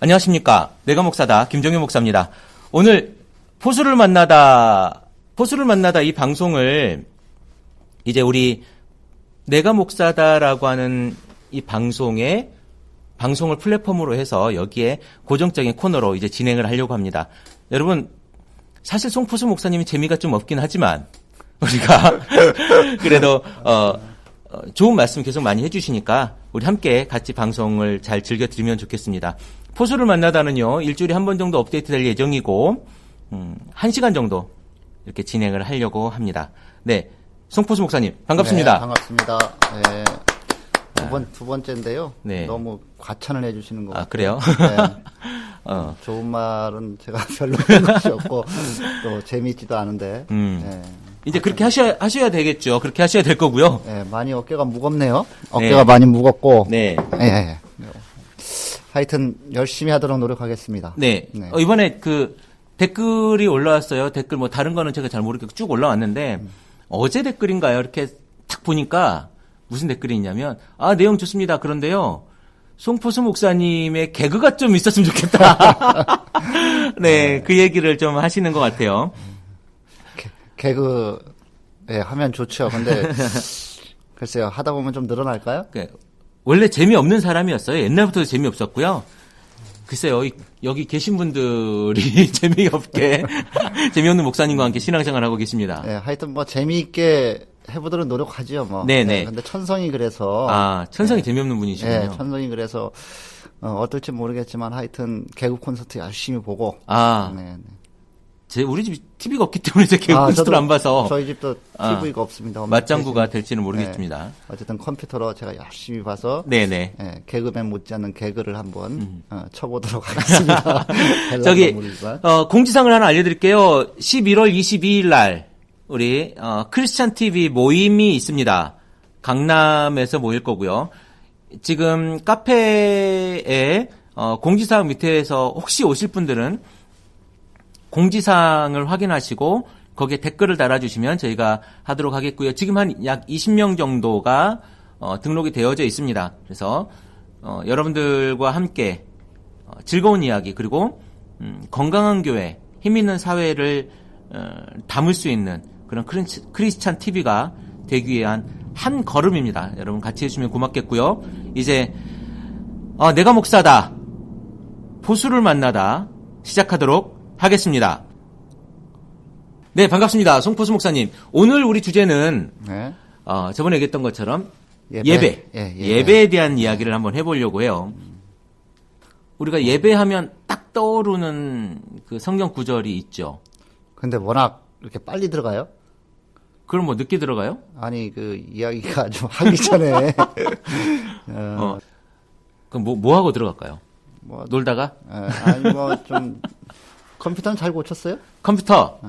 안녕하십니까. 내가 목사다. 김종현 목사입니다. 오늘 포수를 만나다 이 방송을 이제 우리 내가 목사다라고 하는 이 방송을 플랫폼으로 해서 여기에 고정적인 코너로 이제 진행을 하려고 합니다. 여러분, 사실 송포수 목사님이 재미가 좀 없긴 하지만 우리가 그래도 좋은 말씀 계속 많이 해주시니까 우리 함께 같이 방송을 잘 즐겨드리면 좋겠습니다. 포수를 만나다는요, 일주일에 한 번 정도 업데이트 될 예정이고 1시간 정도 이렇게 진행을 하려고 합니다. 네, 송포수 목사님 반갑습니다. 네, 반갑습니다. 네, 두 번째인데요. 네. 너무 과찬을 해주시는 것 같아요. 그래요? 네. 좋은 말은 제가 별로 한 것이 없고 또 재미있지도 않은데. 네. 이제 그렇게 하셔야 되겠죠. 그렇게 하셔야 될 거고요. 네, 많이 어깨가 무겁네요. 어깨가 네. 많이 무겁고. 네. 네. 하여튼 열심히 하도록 노력하겠습니다. 네. 네. 이번에 그 댓글이 올라왔어요. 댓글 뭐 다른 거는 제가 잘 모르겠고 쭉 올라왔는데 어제 댓글인가요? 이렇게 탁 보니까 무슨 댓글이 있냐면 내용 좋습니다. 그런데요. 송포수 목사님의 개그가 좀 있었으면 좋겠다. 네, 그 얘기를 좀 하시는 것 같아요. 개그 하면 좋죠. 근데 글쎄요. 하다 보면 좀 늘어날까요? 원래 재미없는 사람이었어요. 옛날부터 재미없었고요. 글쎄요. 여기 계신 분들이 재미없는 목사님과 함께 신앙생활을 하고 계십니다. 네, 하여튼 뭐 재미있게 해보도록 노력하지요. 뭐. 네네. 네, 근데 천성이 그래서. 천성이 네. 재미없는 분이시군요. 네, 천성이 그래서 어떨지 모르겠지만 하여튼 개그 콘서트 열심히 보고. 네. 우리 집 TV가 없기 때문에 제 개그 콘서트를 안 봐서. 저희 집도 TV가 없습니다. 맞장구가 될지는 모르겠습니다. 네. 어쨌든 컴퓨터로 제가 열심히 봐서. 네네. 네, 개그맨 못지않는 개그를 한번 쳐보도록 하겠습니다. 저기 공지사항을 하나 알려드릴게요. 11월 22일 날 우리 크리스찬 TV 모임이 있습니다. 강남에서 모일 거고요. 지금 카페에 공지사항 밑에서 혹시 오실 분들은 공지사항을 확인하시고 거기에 댓글을 달아주시면 저희가 하도록 하겠고요. 지금 한 약 20명 정도가 등록이 되어져 있습니다. 그래서 여러분들과 함께 즐거운 이야기 그리고 건강한 교회, 힘있는 사회를 담을 수 있는 그런 크리스찬 TV가 되기 위한 한 걸음입니다. 여러분 같이 해주시면 고맙겠고요. 이제 내가 목사다, 포수를 만나다 시작하도록 하겠습니다. 네, 반갑습니다. 송포수 목사님. 오늘 우리 주제는 네. 저번에 얘기했던 것처럼 예배에 대한 이야기를 한번 해보려고 해요. 우리가 예배하면 딱 떠오르는 그 성경 구절이 있죠. 근데 워낙 이렇게 빨리 들어가요? 그럼 뭐 늦게 들어가요? 아니 그 이야기가 좀 하기 전에. 그럼 뭐 하고 들어갈까요? 놀다가? 아니 뭐 좀. 컴퓨터는 잘 고쳤어요? 컴퓨터?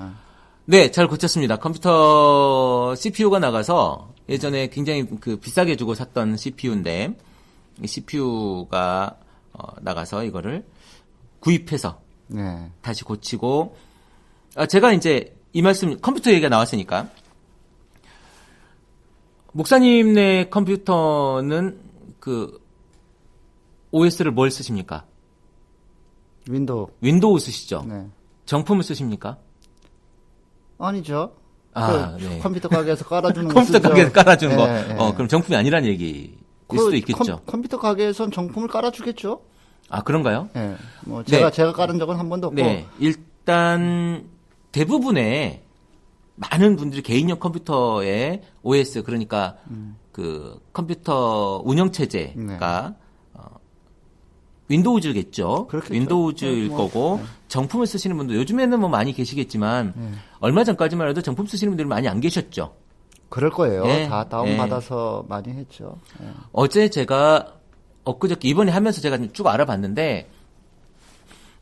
네, 잘 고쳤습니다. 컴퓨터 CPU가 나가서 예전에 굉장히 비싸게 주고 샀던 CPU인데 이 CPU가 나가서 이거를 구입해서 네. 다시 고치고 제가 이제 이 말씀 컴퓨터 얘기가 나왔으니까 목사님네 컴퓨터는 그 OS를 뭘 쓰십니까? 윈도우 쓰시죠? 네. 정품을 쓰십니까? 아니죠. 네. 컴퓨터 가게에서 깔아주는 거 컴퓨터 가게에서 깔아주는 거. 네. 그럼 정품이 아니란 얘기일 수도 있겠죠. 컴퓨터 가게에선 정품을 깔아주겠죠? 그런가요? 네. 뭐 제가 깔은 적은 한 번도 없고. 네. 일단 대부분의 많은 분들이 개인용 컴퓨터에 OS 그러니까 그 컴퓨터 운영 체제가 윈도우즈겠죠. 그렇겠죠. 윈도우즈일 거고 정품을 쓰시는 분들 요즘에는 뭐 많이 계시겠지만 얼마 전까지만 해도 정품 쓰시는 분들이 많이 안 계셨죠. 그럴 거예요. 다 다운받아서 많이 했죠. 어제 제가 엊그저께 이번에 하면서 제가 쭉 알아봤는데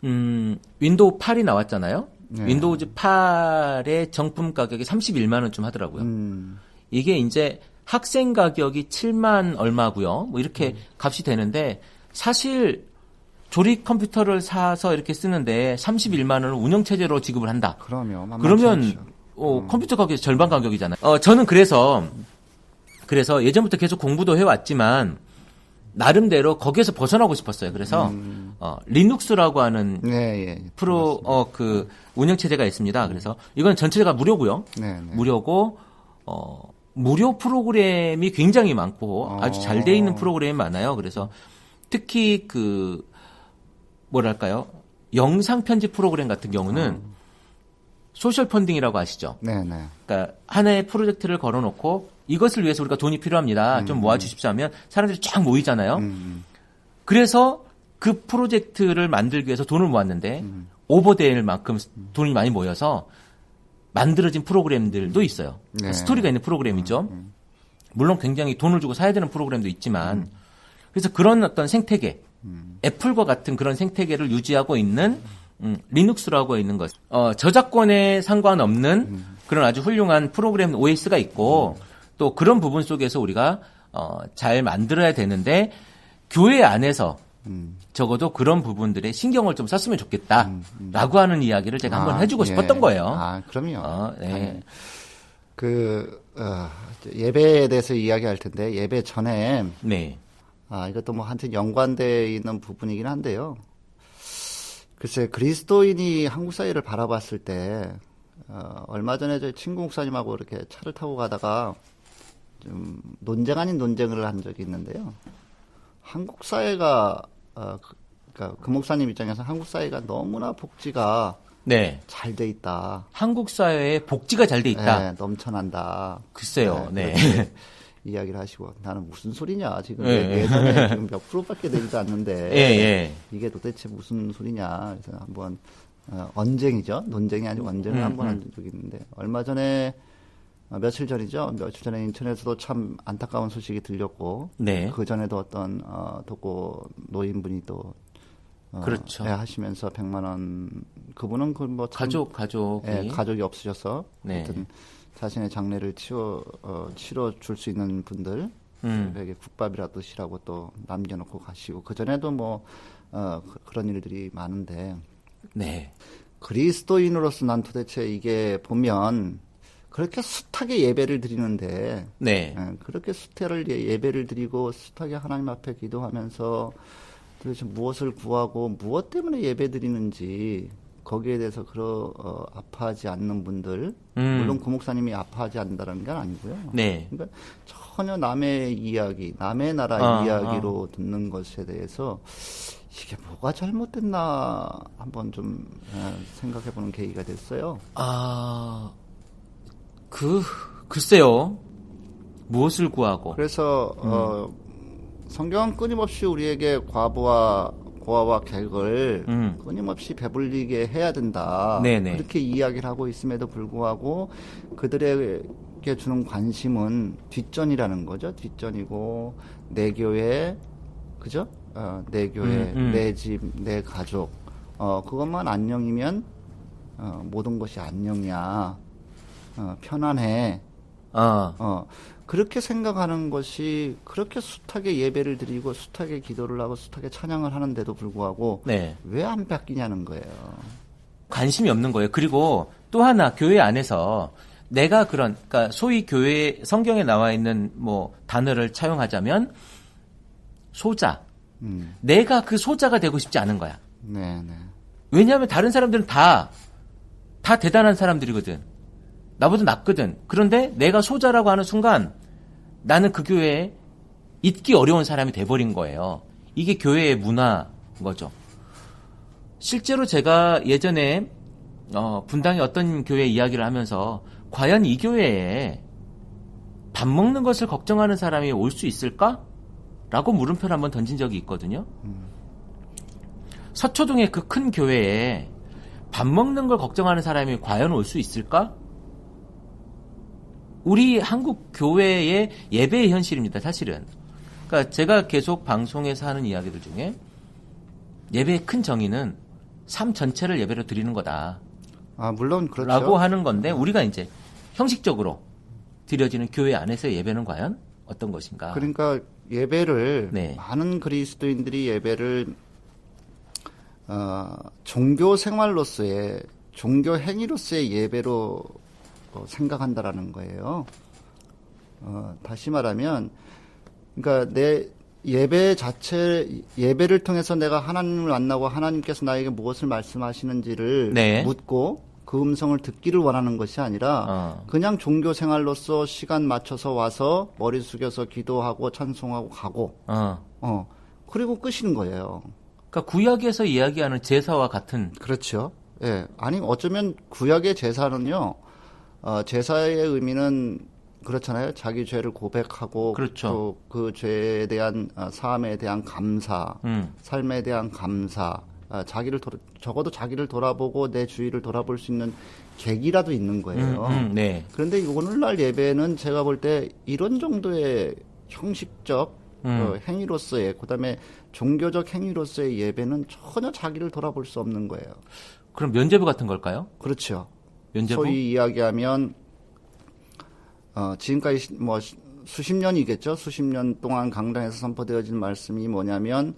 윈도우 8이 나왔잖아요. 윈도우즈 8의 정품 가격이 31만 원쯤 하더라고요. 이게 이제 학생 가격이 7만 얼마고요. 뭐 이렇게 값이 되는데 사실 조립 컴퓨터를 사서 이렇게 쓰는데 31만 원을 운영체제로 지급을 한다. 그러면 컴퓨터 가격이 절반 가격이잖아요. 저는 그래서 예전부터 계속 공부도 해왔지만 나름대로 거기에서 벗어나고 싶었어요. 그래서 리눅스라고 하는 네, 그 운영 체제가 있습니다. 그래서 이건 전체가 무료고요. 네, 네. 무료고 무료 프로그램이 굉장히 많고 아주 잘 돼 있는 프로그램이 많아요. 그래서 특히 그 뭐랄까요? 영상 편집 프로그램 같은 경우는 소셜 펀딩이라고 아시죠? 네, 네. 그러니까 하나의 프로젝트를 걸어놓고 이것을 위해서 우리가 돈이 필요합니다. 좀 모아주십시오 하면 사람들이 쫙 모이잖아요. 그래서 그 프로젝트를 만들기 위해서 돈을 모았는데 오버될 만큼 돈이 많이 모여서 만들어진 프로그램들도 있어요. 네. 스토리가 있는 프로그램이죠. 물론 굉장히 돈을 주고 사야 되는 프로그램도 있지만 그래서 그런 어떤 생태계, 애플과 같은 그런 생태계를 유지하고 있는 리눅스라고 있는 것. 저작권에 상관없는 그런 아주 훌륭한 프로그램 OS가 있고 또 그런 부분 속에서 우리가 잘 만들어야 되는데 교회 안에서 적어도 그런 부분들에 신경을 좀 썼으면 좋겠다라고 하는 이야기를 제가 한번 해주고 싶었던 거예요. 아, 그럼요. 네. 예배에 대해서 이야기할 텐데 예배 전에 네. 이것도 뭐 한테 연관되어 있는 부분이긴 한데요. 글쎄 그리스도인이 한국 사회를 바라봤을 때 얼마 전에 저희 친구 목사님하고 이렇게 차를 타고 가다가 좀 논쟁 아닌 논쟁을 한 적이 있는데요. 한국 사회가 그러니까 그 목사님 입장에서 한국 사회가 너무나 복지가 네. 잘 돼 있다. 한국 사회에 복지가 잘 돼 있다. 네, 넘쳐난다. 글쎄요. 네. 이야기를 하시고 나는 무슨 소리냐 지금 네. 예산에 지금 몇 프로밖에 되지도 않는데 예. 이게 도대체 무슨 소리냐. 그래서 한번 언쟁이죠. 논쟁이 아니고 언쟁을 한번 한 적이 있는데 얼마 전에 며칠 전이죠. 며칠 전에 인천에서도 참 안타까운 소식이 들렸고 네. 그 전에도 어떤 독거 노인분이 또 그렇죠. 하시면서 100만 원 그분은 그 뭐 가족이 가족이 없으셔서 네. 하여튼 자신의 장례를 치러 줄 수 있는 분들 에게 국밥이라도 드시라고 또 남겨놓고 가시고 그 전에도 뭐 그런 일들이 많은데 네. 그리스도인으로서 난 도대체 이게 보면 그렇게 숱하게 예배를 드리는데 네. 그렇게 숱하게 예배를 드리고 숱하게 하나님 앞에 기도하면서 도대체 무엇을 구하고 무엇 때문에 예배 드리는지 거기에 대해서 아파하지 않는 분들 물론 그 목사님이 아파하지 않는다는 건 아니고요. 네. 그러니까 전혀 남의 이야기, 남의 나라 이야기로 듣는 것에 대해서 이게 뭐가 잘못됐나 한번 좀 생각해보는 계기가 됐어요. 글쎄요. 무엇을 구하고. 그래서 성경은 끊임없이 우리에게 과부와 고아와 객을 끊임없이 배불리게 해야 된다. 네네. 그렇게 이야기를 하고 있음에도 불구하고 그들에게 주는 관심은 뒷전이라는 거죠. 뒷전이고 내 교회, 그죠? 내 교회, 내 집, 내 가족. 그것만 안녕이면 모든 것이 안녕이야. 편안해. 그렇게 생각하는 것이 그렇게 숱하게 예배를 드리고 숱하게 기도를 하고 숱하게 찬양을 하는데도 불구하고 네. 왜 안 바뀌냐는 거예요. 관심이 없는 거예요. 그리고 또 하나 교회 안에서 내가 그러니까 소위 교회 성경에 나와 있는 뭐 단어를 차용하자면 소자. 내가 그 소자가 되고 싶지 않은 거야. 네. 왜냐하면 다른 사람들은 다 대단한 사람들이거든. 나보다 낫거든. 그런데 내가 소자라고 하는 순간 나는 그 교회에 있기 어려운 사람이 돼버린 거예요. 이게 교회의 문화인 거죠. 실제로 제가 예전에 분당의 어떤 교회 이야기를 하면서 과연 이 교회에 밥 먹는 것을 걱정하는 사람이 올 수 있을까? 라고 물음표를 한번 던진 적이 있거든요. 서초동의 그 큰 교회에 밥 먹는 걸 걱정하는 사람이 과연 올 수 있을까? 우리 한국 교회의 예배의 현실입니다, 사실은. 그러니까 제가 계속 방송에서 하는 이야기들 중에 예배의 큰 정의는 삶 전체를 예배로 드리는 거다. 물론 그렇죠. 라고 하는 건데 우리가 이제 형식적으로 드려지는 교회 안에서의 예배는 과연 어떤 것인가? 그러니까 예배를 네. 많은 그리스도인들이 예배를 종교 생활로서의 종교 행위로서의 예배로 생각한다라는 거예요. 다시 말하면, 그러니까 예배 자체, 예배를 통해서 내가 하나님을 만나고 하나님께서 나에게 무엇을 말씀하시는지를 네. 묻고 그 음성을 듣기를 원하는 것이 아니라 그냥 종교 생활로서 시간 맞춰서 와서 머리 숙여서 기도하고 찬송하고 가고 그리고 끄시는 거예요. 그러니까 구약에서 이야기하는 제사와 같은. 그렇죠. 예. 아니 어쩌면 구약의 제사는요. 제사의 의미는 그렇잖아요. 자기 죄를 고백하고 그렇죠. 또 그 죄에 대한 사함에 대한 감사, 삶에 대한 감사, 적어도 자기를 돌아보고 내 주위를 돌아볼 수 있는 계기라도 있는 거예요. 네. 그런데 오늘날 예배는 제가 볼 때 이런 정도의 형식적 행위로서의 그다음에 종교적 행위로서의 예배는 전혀 자기를 돌아볼 수 없는 거예요. 그럼 면죄부 같은 걸까요? 그렇죠. 면죄부? 소위 이야기하면 지금까지 뭐 수십 년이겠죠. 수십 년 동안 강단에서 선포되어진 말씀이 뭐냐면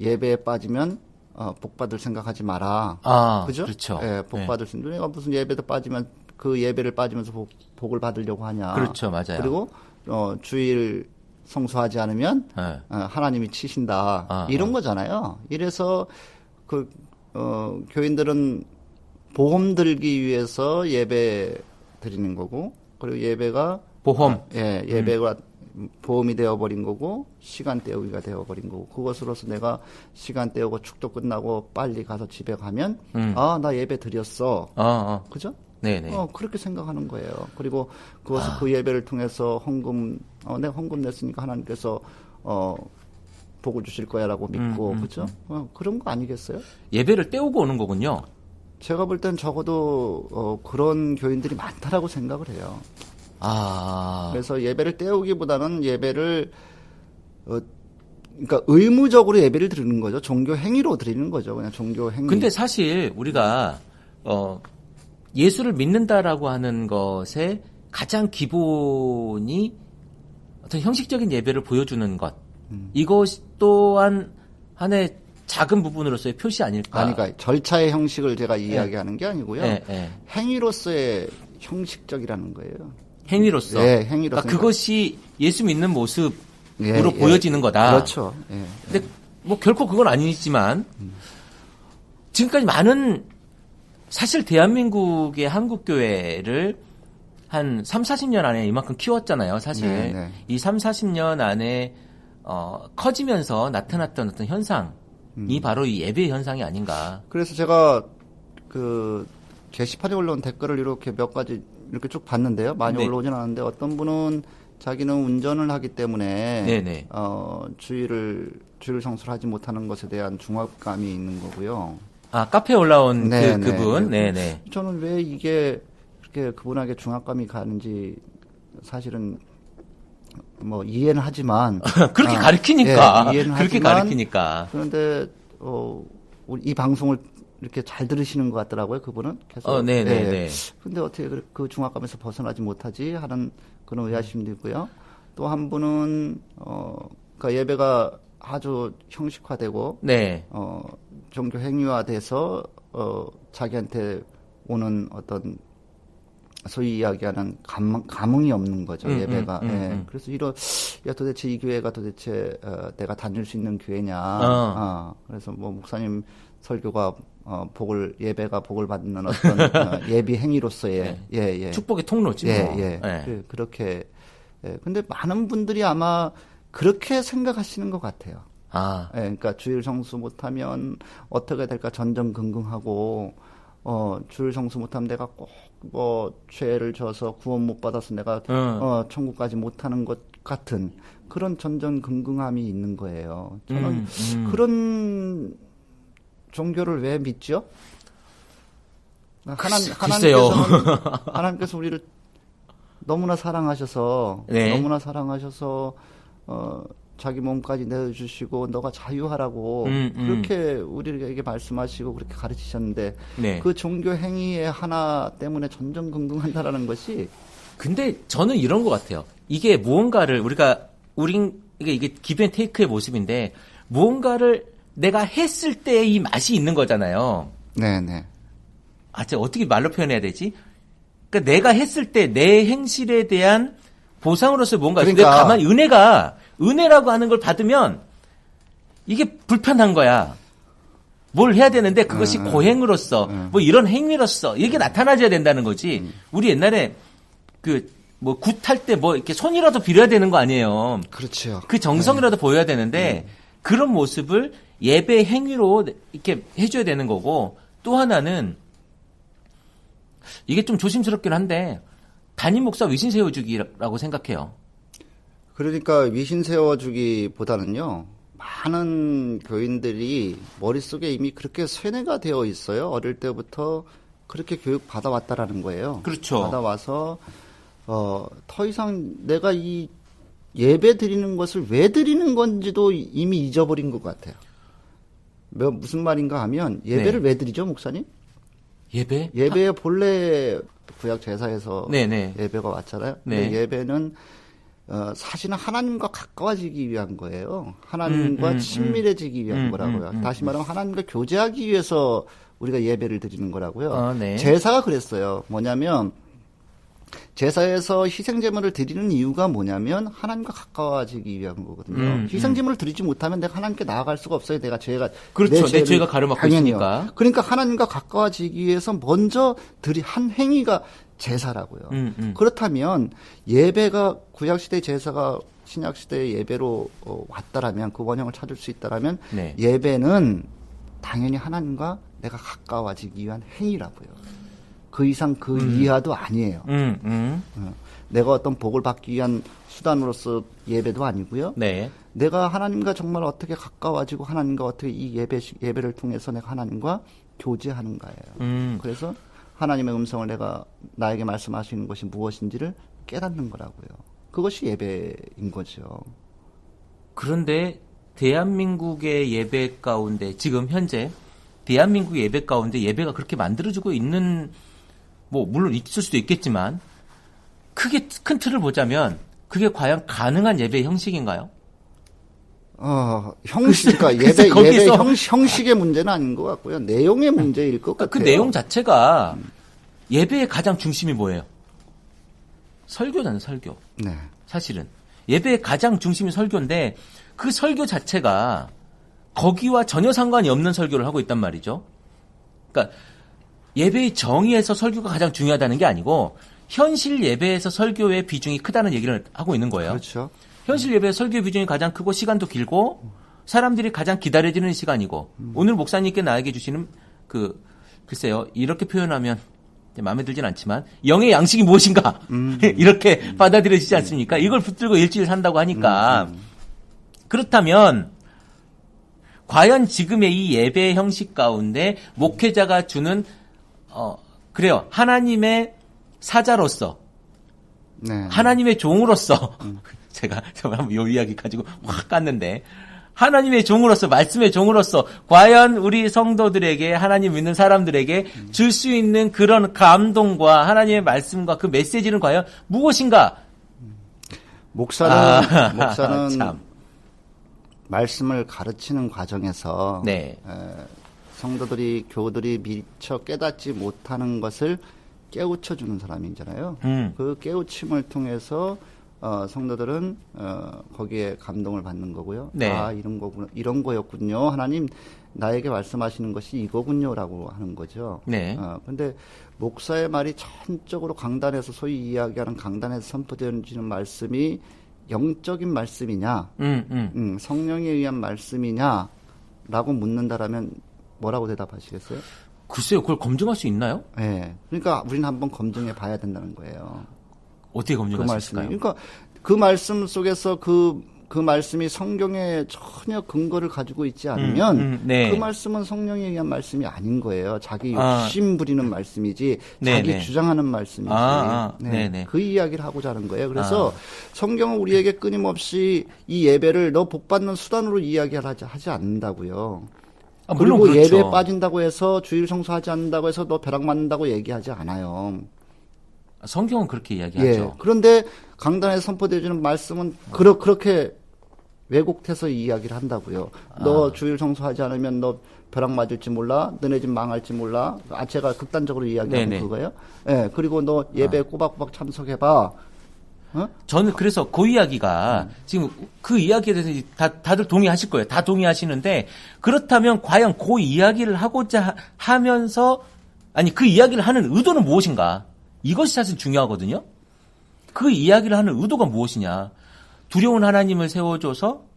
예배에 빠지면 복 받을 생각하지 마라. 그죠? 그렇죠. 예, 복 받을 생각. 내가 무슨 예배도 빠지면 그 예배를 빠지면서 복을 받으려고 하냐. 그렇죠, 맞아요. 그리고 주일 성수하지 않으면 하나님이 치신다. 이런 거잖아요. 이래서 교인들은 보험 들기 위해서 예배 드리는 거고, 그리고 예배가 보험. 예배가 보험이 되어버린 거고 시간 때우기가 되어버린 거고 그것으로서 내가 시간 때우고 축도 끝나고 빨리 가서 집에 가면 나 예배 드렸어. 그죠? 네네. 그렇게 생각하는 거예요. 그리고 그것을 그 예배를 통해서 내가 헌금 냈으니까 하나님께서 복을 주실 거야라고 믿고 그죠? 그런 거 아니겠어요? 예배를 때우고 오는 거군요. 제가 볼 땐 적어도 그런 교인들이 많다라고 생각을 해요. 그래서 예배를 때우기보다는 예배를 그러니까 의무적으로 예배를 드리는 거죠. 종교 행위로 드리는 거죠. 그냥 종교 행위. 근데 사실 우리가 예수를 믿는다라고 하는 것의 가장 기본이 어떤 형식적인 예배를 보여주는 것. 이것 또한 하나의 작은 부분으로서의 표시 아닐까? 그러니까 절차의 형식을 제가 이야기하는 게 아니고요. 행위로서의 형식적이라는 거예요. 행위로서. 네, 행위로서. 그러니까 그것이 예수 믿는 모습으로 보여지는 거다. 그렇죠. 근데 뭐 결코 그건 아니지만 지금까지 많은 사실 대한민국의 한국교회를 한 3, 40년 안에 이만큼 키웠잖아요. 사실 이 3, 40년 안에 커지면서 나타났던 어떤 현상이 바로 이 예배 현상이 아닌가. 그래서 제가 그 게시판에 올라온 댓글을 이렇게 몇 가지 이렇게 쭉 봤는데요. 많이 올라오진 않았는데 어떤 분은 자기는 운전을 하기 때문에 주의를 성수를 하지 못하는 것에 대한 중압감이 있는 거고요. 카페에 올라온 그분. 네네. 저는 왜 이게 그렇게 그분에게 중압감이 가는지 사실은 뭐 이해는 하지만 그렇게 가르치니까. 이해는 그렇게 하지만, 가르치니까. 그런데 이 방송을 이렇게 잘 들으시는 것 같더라고요, 그분은. 계속. 네네네. 근데 어떻게 그 중압감에서 벗어나지 못하지 하는 그런 의아심도 있고요. 또 한 분은, 그러니까 예배가 아주 형식화되고, 종교 행위화돼서, 자기한테 오는 어떤 소위 이야기하는 감흥이 없는 거죠, 예배가. 그래서 도대체 이 교회가 도대체 내가 다닐 수 있는 교회냐. 그래서 뭐 목사님 설교가 예배가 복을 받는 어떤 예비 행위로서의 축복의 통로지. 그렇게. 근데 많은 분들이 아마 그렇게 생각하시는 것 같아요. 그러니까 주일 성수 못하면 어떻게 될까 전전긍긍하고 주일 성수 못하면 내가 꼭 뭐 죄를 져서 구원 못 받아서 내가 천국까지 못하는 것 같은 그런 전전긍긍함이 있는 거예요. 저는 그런 종교를 왜 믿죠? 하나님께서 우리를 너무나 사랑하셔서 자기 몸까지 내어주시고 너가 자유하라고 그렇게 우리에게 말씀하시고 그렇게 가르치셨는데 그 종교 행위의 하나 때문에 전전긍긍한다라는 것이. 근데 저는 이런 것 같아요. 이게 무언가를 이게 기브 앤 테이크의 모습인데 무언가를 내가 했을 때 이 맛이 있는 거잖아요. 네네. 제가 어떻게 말로 표현해야 되지? 그러니까 내가 했을 때 내 행실에 대한 보상으로서 뭔가 가만히 은혜라고 하는 걸 받으면 이게 불편한 거야. 뭘 해야 되는데 그것이 고행으로서 뭐 이런 행위로서 이게 나타나줘야 된다는 거지. 우리 옛날에 그 뭐 굿할 때 뭐 이렇게 손이라도 빌어야 되는 거 아니에요. 그렇죠. 그 정성이라도 보여야 되는데 그런 모습을 예배 행위로 이렇게 해줘야 되는 거고, 또 하나는 이게 좀 조심스럽긴 한데 담임 목사 위신 세워주기라고 생각해요. 그러니까 위신 세워주기보다는요, 많은 교인들이 머릿속에 이미 그렇게 세뇌가 되어 있어요. 어릴 때부터 그렇게 교육 받아왔다라는 거예요. 그렇죠. 받아와서 더 이상 내가 이 예배 드리는 것을 왜 드리는 건지도 이미 잊어버린 것 같아요. 무슨 말인가 하면 예배를 왜 드리죠, 목사님? 예배의 본래 구약 제사에서 네네. 예배가 왔잖아요. 네. 근데 예배는 사실은 하나님과 가까워지기 위한 거예요. 하나님과 친밀해지기 위한 거라고요. 다시 말하면 하나님과 교제하기 위해서 우리가 예배를 드리는 거라고요. 네. 제사가 그랬어요. 뭐냐면 제사에서 희생제물을 드리는 이유가 뭐냐면 하나님과 가까워지기 위한 거거든요. 희생제물을 드리지 못하면 내가 하나님께 나아갈 수가 없어요. 그렇죠. 내 죄가 가려먹고 있으니까. 그러니까 하나님과 가까워지기 위해서 먼저 한 행위가 제사라고요. 그렇다면 예배가 구약시대 제사가 신약시대의 예배로 왔다라면, 그 원형을 찾을 수 있다라면 네. 예배는 당연히 하나님과 내가 가까워지기 위한 행위라고요. 그 이상 그 이하도 아니에요. 내가 어떤 복을 받기 위한 수단으로서 예배도 아니고요. 네. 내가 하나님과 정말 어떻게 가까워지고 하나님과 어떻게 이 예배를 통해서 내가 하나님과 교제하는 거예요. 그래서 하나님의 음성을 나에게 말씀하시는 것이 무엇인지를 깨닫는 거라고요. 그것이 예배인 거죠. 그런데 대한민국의 예배 가운데, 지금 현재 대한민국 예배 가운데 예배가 그렇게 만들어지고 있는, 뭐 물론 있을 수도 있겠지만, 큰 틀을 보자면 그게 과연 가능한 예배 형식인가요? 그러니까 예배 형식의 문제는 아닌 것 같고요. 내용의 문제일 것 같아요. 그 내용 자체가 예배의 가장 중심이 뭐예요? 설교잖아요, 설교. 네. 사실은 예배의 가장 중심이 설교인데 그 설교 자체가 거기와 전혀 상관이 없는 설교를 하고 있단 말이죠. 그러니까 예배의 정의에서 설교가 가장 중요하다는 게 아니고 현실 예배에서 설교의 비중이 크다는 얘기를 하고 있는 거예요. 그렇죠. 현실 예배 설교의 비중이 가장 크고 시간도 길고 사람들이 가장 기다려지는 시간이고 오늘 목사님께 나에게 주시는 글쎄요, 이렇게 표현하면 마음에 들진 않지만 영의 양식이 무엇인가 이렇게 받아들여지지 않습니까? 이걸 붙들고 일주일 산다고 하니까 그렇다면 과연 지금의 이 예배 형식 가운데 목회자가 주는 그래요, 하나님의 사자로서 네. 하나님의 종으로서 제가 한번 요 이야기 가지고 확 깠는데 하나님의 종으로서, 말씀의 종으로서 과연 우리 성도들에게, 하나님 믿는 사람들에게 줄 수 있는 그런 감동과 하나님의 말씀과 그 메시지는 과연 무엇인가? 목사는 참. 말씀을 가르치는 과정에서 네. 성도들이, 교우들이 미처 깨닫지 못하는 것을 깨우쳐주는 사람이잖아요. 그 깨우침을 통해서 성도들은 거기에 감동을 받는 거고요. 네. 이런 거였군요. 하나님 나에게 말씀하시는 것이 이거군요라고 하는 거죠. 네. 근데 목사의 말이 전적으로 강단에서 소위 이야기하는 강단에서 선포되어지는 말씀이 영적인 말씀이냐, 성령에 의한 말씀이냐라고 묻는다라면 뭐라고 대답하시겠어요? 글쎄요, 그걸 검증할 수 있나요? 네. 그러니까 우리는 한번 검증해 봐야 된다는 거예요. 어떻게 검증할 수 있을까요? 그러니까 그 말씀 속에서 그 말씀이 성경에 전혀 근거를 가지고 있지 않으면 네. 그 말씀은 성령에 의한 말씀이 아닌 거예요. 자기 욕심 부리는 말씀이지 자기 주장하는 말씀이지. 네네. 그 이야기를 하고자 하는 거예요. 그래서 성경은 우리에게 끊임없이 이 예배를 너 복 받는 수단으로 이야기하지 않는다고요. 물론 그리고 그렇죠. 예배에 빠진다고 해서 주일 성수하지 않는다고 해서 너 벼락 맞는다고 얘기하지 않아요. 성경은 그렇게 이야기하죠. 예. 그런데 강단에서 선포되어지는 말씀은 그렇게 왜곡해서 이야기를 한다고요. 너 주일 성수하지 않으면 너 벼락 맞을지 몰라, 너네 집 망할지 몰라. 제가 극단적으로 이야기하는 그거예요. 예. 그리고 너 예배 꼬박꼬박 참석해봐. 저는 그래서 그 이야기가 지금 그 이야기에 대해서 다들 동의하실 거예요. 다 동의하시는데 그렇다면 과연 그 이야기를 하고자 하면서 아니 그 이야기를 하는 의도는 무엇인가? 이것이 사실 중요하거든요. 그 이야기를 하는 의도가 무엇이냐? 두려운 하나님을 세워줘서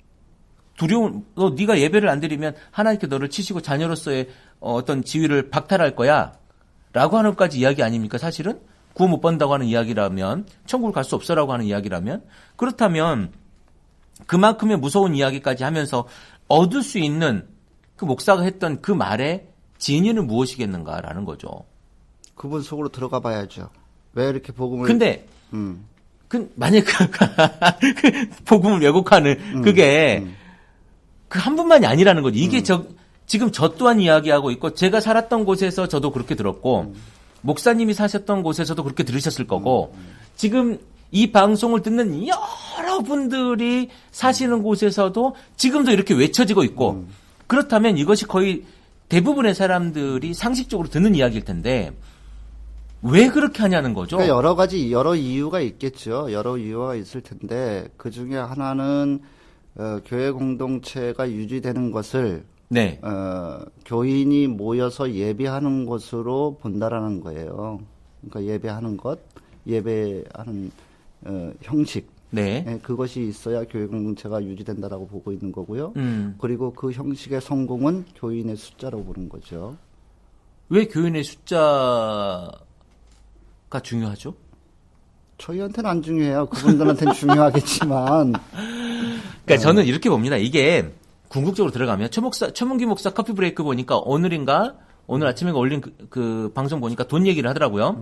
네가 예배를 안 드리면 하나님께 너를 치시고 자녀로서의 어떤 지위를 박탈할 거야. 라고 하는 것까지 이야기 아닙니까? 사실은 구원 못 받는다고 하는 이야기라면 천국을 갈 수 없어라고 하는 이야기라면 그렇다면 그만큼의 무서운 이야기까지 하면서 얻을 수 있는 그 목사가 했던 그 말의 진위는 무엇이겠는가라는 거죠. 그분 속으로 들어가 봐야죠. 왜 이렇게 복음을 근데 만약 그 복음을 왜곡하는 그게 그 한 분만이 아니라는 거죠. 이게 지금 저 또한 이야기하고 있고 제가 살았던 곳에서 저도 그렇게 들었고 목사님이 사셨던 곳에서도 그렇게 들으셨을 거고 지금 이 방송을 듣는 여러분들이 사시는 곳에서도 지금도 이렇게 외쳐지고 있고 그렇다면 이것이 거의 대부분의 사람들이 상식적으로 듣는 이야기일 텐데 왜 그렇게 하냐는 거죠. 그러니까 여러 이유가 있겠죠. 여러 이유가 있을 텐데 그 중에 하나는 교회 공동체가 유지되는 것을 네. 교인이 모여서 예배하는 것으로 본다라는 거예요. 그러니까 예배하는 형식. 네. 그것이 있어야 교회 공동체가 유지된다라고 보고 있는 거고요. 그리고 그 형식의 성공은 교인의 숫자로 보는 거죠. 왜 교인의 숫자가 중요하죠? 저희한테는 안 중요해요. 그분들한테는 중요하겠지만. 그러니까 저는 이렇게 봅니다. 이게 궁극적으로 들어가면 최문기 목사 커피 브레이크 보니까 오늘 아침에 올린 그 방송 보니까 돈 얘기를 하더라고요.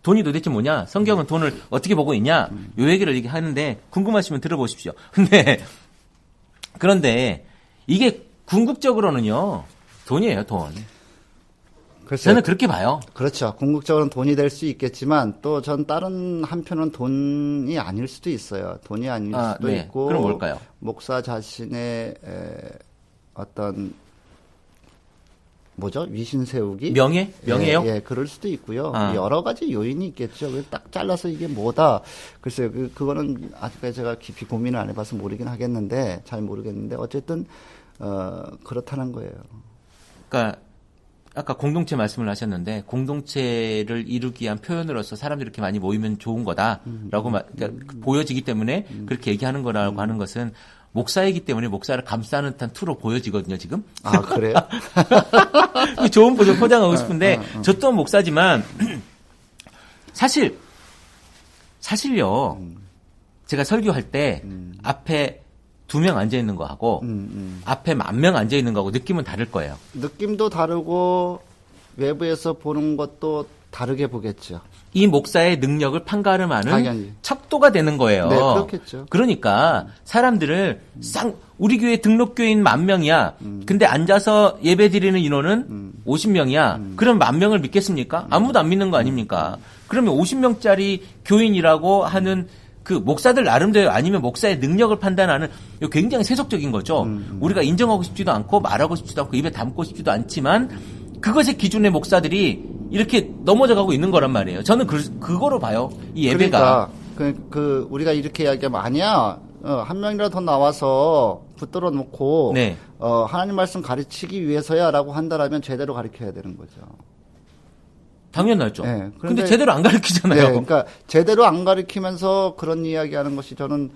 돈이 도대체 뭐냐? 성경은 돈을 어떻게 보고 있냐? 요 얘기를 하는데 궁금하시면 들어보십시오. 그런데 이게 궁극적으로는요. 돈이에요, 돈. 글쎄요. 저는 그렇게 봐요. 그렇죠. 궁극적으로는 돈이 될 수 있겠지만 또 전 다른 한편은 돈이 아닐 수도 있어요. 돈이 아닐 수도 네. 있고. 그럼 뭘까요? 목사 자신의 어떤 위신 세우기? 명예요? 예, 그럴 수도 있고요. 아. 여러 가지 요인이 있겠죠. 딱 잘라서 이게 뭐다. 글쎄요, 그거는 아직까지 제가 깊이 고민을 안 해봐서 잘 모르겠는데 어쨌든 그렇다는 거예요. 그러니까 아까 공동체 말씀을 하셨는데 공동체를 이루기 위한 표현으로서 사람들이 이렇게 많이 모이면 좋은 거다라고 그러니까 보여지기 때문에 그렇게 얘기하는 거라고 하는 것은 목사이기 때문에 목사를 감싸는 듯한 투로 보여지거든요, 지금. 아, 그래요? 좋은 포장하고 싶은데 저 또한 목사지만 사실요. 제가 설교할 때 앞에 2명 앉아 있는 거 하고 앞에 10,000명 앉아 있는 거하고 느낌은 다를 거예요. 느낌도 다르고 외부에서 보는 것도 다르게 보겠죠. 이 목사의 능력을 판가름하는 당연히. 척도가 되는 거예요. 네, 그렇겠죠. 그러니까 사람들을 우리 교회 등록교인 10,000명이야. 근데 앉아서 예배 드리는 인원은 50명이야. 그럼 10,000명을 믿겠습니까? 아무도 안 믿는 거 아닙니까? 그러면 50명짜리 교인이라고 하는 그 목사들 나름대로 아니면 목사의 능력을 판단하는 굉장히 세속적인 거죠. 우리가 인정하고 싶지도 않고 말하고 싶지도 않고 입에 담고 싶지도 않지만 그것의 기준의 목사들이 이렇게 넘어져 가고 있는 거란 말이에요. 저는 그거로 봐요. 이 예배가. 그러니까 우리가 이렇게 이야기하면 아니야. 한 명이라도 더 나와서 붙들어 놓고 네. 하나님 말씀 가르치기 위해서야라고 한다라면 제대로 가르쳐야 되는 거죠. 당연하죠. 네, 근데 제대로 안 가르치잖아요. 네, 그러니까 제대로 안 가르치면서 그런 이야기하는 것이 저는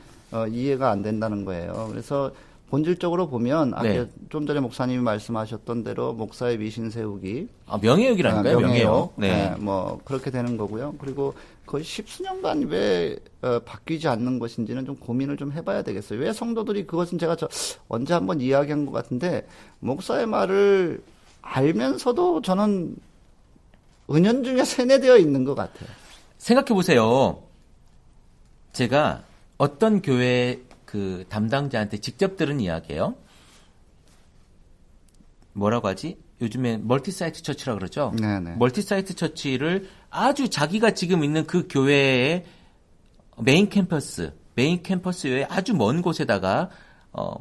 이해가 안 된다는 거예요. 그래서 본질적으로 보면 아까 좀 전에 목사님이 말씀하셨던 대로 목사의 미신 세우기, 명예욕이라니까요. 명예욕. 네, 뭐 그렇게 되는 거고요. 그리고 거의 10수년간 왜 바뀌지 않는 것인지는 좀 고민을 좀 해봐야 되겠어요. 왜 성도들이 그것은 제가 언제 한번 이야기한 것 같은데 목사의 말을 알면서도 저는 은연중에 세뇌되어 있는 것 같아요. 생각해 보세요. 제가 어떤 교회 그 담당자한테 직접 들은 이야기예요. 뭐라고 하지? 요즘에 멀티사이트 처치라고 그러죠. 네네. 멀티사이트 처치를 아주 자기가 지금 있는 그 교회의 메인 캠퍼스 외에 아주 먼 곳에다가